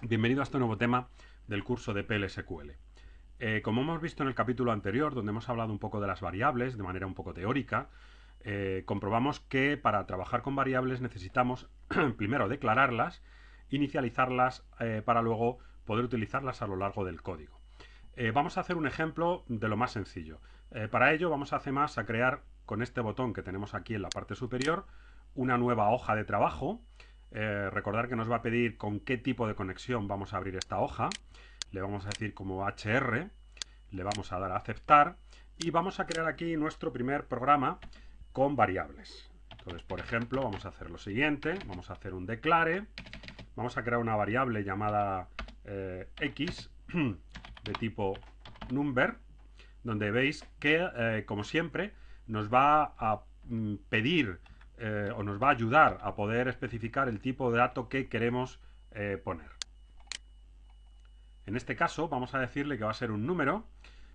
Bienvenido a este nuevo tema del curso de PLSQL. Como hemos visto en el capítulo anterior, donde hemos hablado un poco de las variables de manera un poco teórica, comprobamos que para trabajar con variables necesitamos primero declararlas, inicializarlas para luego poder utilizarlas a lo largo del código. Vamos a hacer un ejemplo de lo más sencillo. Para ello vamos a crear con este botón que tenemos aquí en la parte superior una nueva hoja de trabajo. Recordar que nos va a pedir con qué tipo de conexión vamos a abrir esta hoja. Le vamos a decir como HR, le vamos a dar a aceptar y vamos a crear aquí nuestro primer programa con variables. Entonces, por ejemplo, vamos a hacer lo siguiente, vamos a hacer un declare, vamos a crear una variable llamada x de tipo number, donde veis que, como siempre, nos va a pedir o nos va a ayudar a poder especificar el tipo de dato que queremos poner. En este caso vamos a decirle que va a ser un número,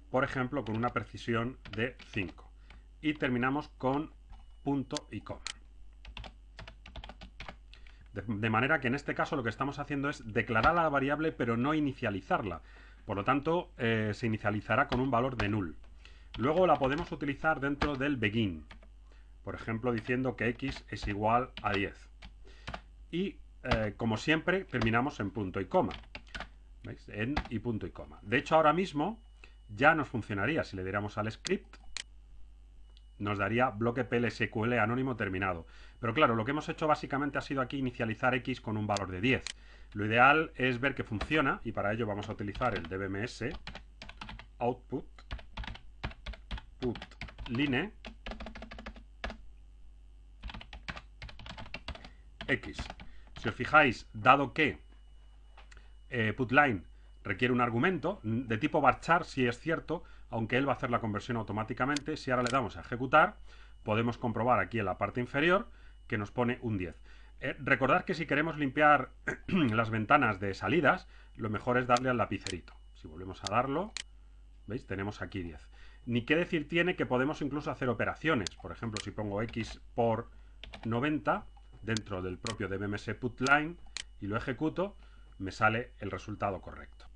por ejemplo, con una precisión de 5. Y terminamos con punto y coma. De manera que en este caso lo que estamos haciendo es declarar la variable pero no inicializarla. Por lo tanto, se inicializará con un valor de null. Luego la podemos utilizar dentro del begin. Por ejemplo, diciendo que x es igual a 10. Y, como siempre, terminamos en punto y coma. ¿Veis? En y punto y coma. De hecho, ahora mismo ya nos funcionaría. Si le diéramos al script, nos daría bloque PLSQL anónimo terminado. Pero claro, lo que hemos hecho básicamente ha sido aquí inicializar x con un valor de 10. Lo ideal es ver que funciona y para ello vamos a utilizar el dbms output put line x. Si os fijáis, dado que putLine requiere un argumento de tipo varchar, si es cierto, aunque él va a hacer la conversión automáticamente. Si ahora le damos a ejecutar, podemos comprobar aquí en la parte inferior que nos pone un 10. Recordad que si queremos limpiar las ventanas de salidas, lo mejor es darle al lapicerito. Si volvemos a darlo, ¿veis? Tenemos aquí 10. Ni qué decir tiene que podemos incluso hacer operaciones. Por ejemplo, si pongo x por 90 dentro del propio dbms putLine y lo ejecuto, me sale el resultado correcto.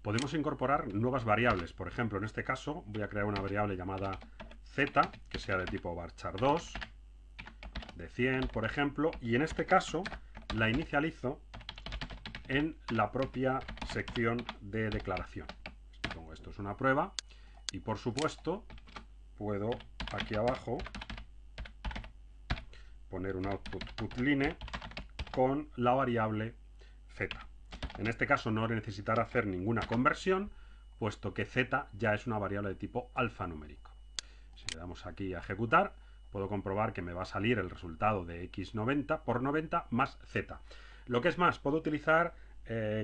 Podemos incorporar nuevas variables. Por ejemplo, en este caso voy a crear una variable llamada z, que sea de tipo varchar2, de 100, por ejemplo, y en este caso la inicializo en la propia sección de declaración. Pongo esto es una prueba y, por supuesto, puedo aquí abajo poner un output putLine con la variable z. En este caso no necesitará hacer ninguna conversión, puesto que z ya es una variable de tipo alfanumérico. Si le damos aquí a ejecutar, puedo comprobar que me va a salir el resultado de x90 por 90 más z. Lo que es más, puedo utilizar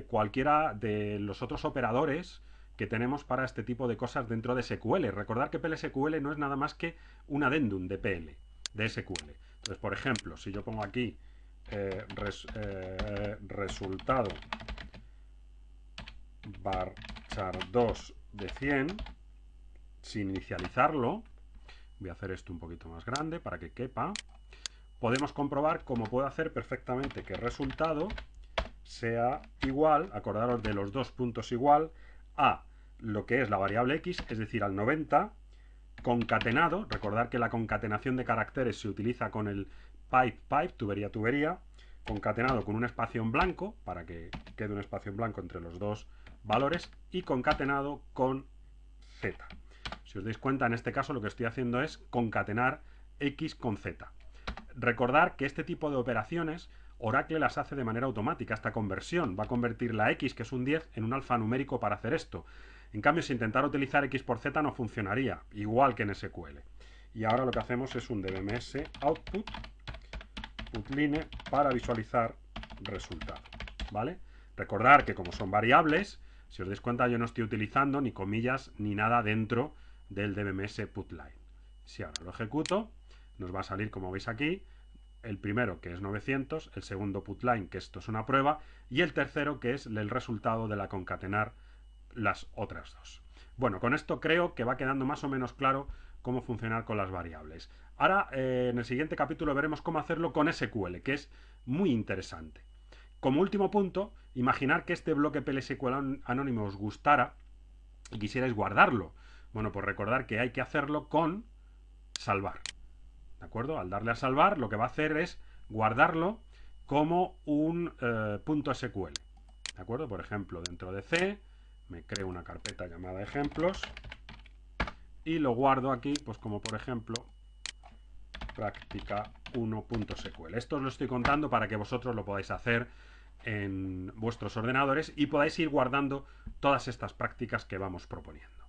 cualquiera de los otros operadores que tenemos para este tipo de cosas dentro de SQL. Recordad que PLSQL no es nada más que un addendum de PL, de SQL. Entonces, por ejemplo, si yo pongo aquí resultado varchar2 de 100, sin inicializarlo, voy a hacer esto un poquito más grande para que quepa, podemos comprobar cómo puedo hacer perfectamente que el resultado sea igual, acordaros de los dos puntos igual, a lo que es la variable x, es decir, al 90, concatenado. Recordad que la concatenación de caracteres se utiliza con el pipe, tubería, concatenado con un espacio en blanco, para que quede un espacio en blanco entre los dos valores, y concatenado con z. Si os dais cuenta, en este caso lo que estoy haciendo es concatenar x con z. Recordar que este tipo de operaciones Oracle las hace de manera automática. Esta conversión va a convertir la x, que es un 10, en un alfanumérico para hacer esto. En cambio, si intentara utilizar x por z no funcionaría, igual que en SQL. Y ahora lo que hacemos es un dbms output putLine para visualizar resultado, ¿vale? Recordar que como son variables, si os dais cuenta, yo no estoy utilizando ni comillas ni nada dentro del dbms putLine. Si ahora lo ejecuto, nos va a salir, como veis aquí, el primero, que es 900, el segundo putLine, que esto es una prueba, y el tercero, que es el resultado de la concatenar las otras dos. Bueno, con esto creo que va quedando más o menos claro cómo funcionar con las variables. Ahora, en el siguiente capítulo veremos cómo hacerlo con SQL, que es muy interesante. Como último punto, imaginar que este bloque PL/SQL anónimo os gustara y quisierais guardarlo. Bueno, pues recordar que hay que hacerlo con salvar. ¿De acuerdo? Al darle a salvar, lo que va a hacer es guardarlo como un punto SQL. ¿De acuerdo? Por ejemplo, dentro de C me creo una carpeta llamada ejemplos y lo guardo aquí, pues como por ejemplo práctica 1.sql. Esto os lo estoy contando para que vosotros lo podáis hacer en vuestros ordenadores y podáis ir guardando todas estas prácticas que vamos proponiendo.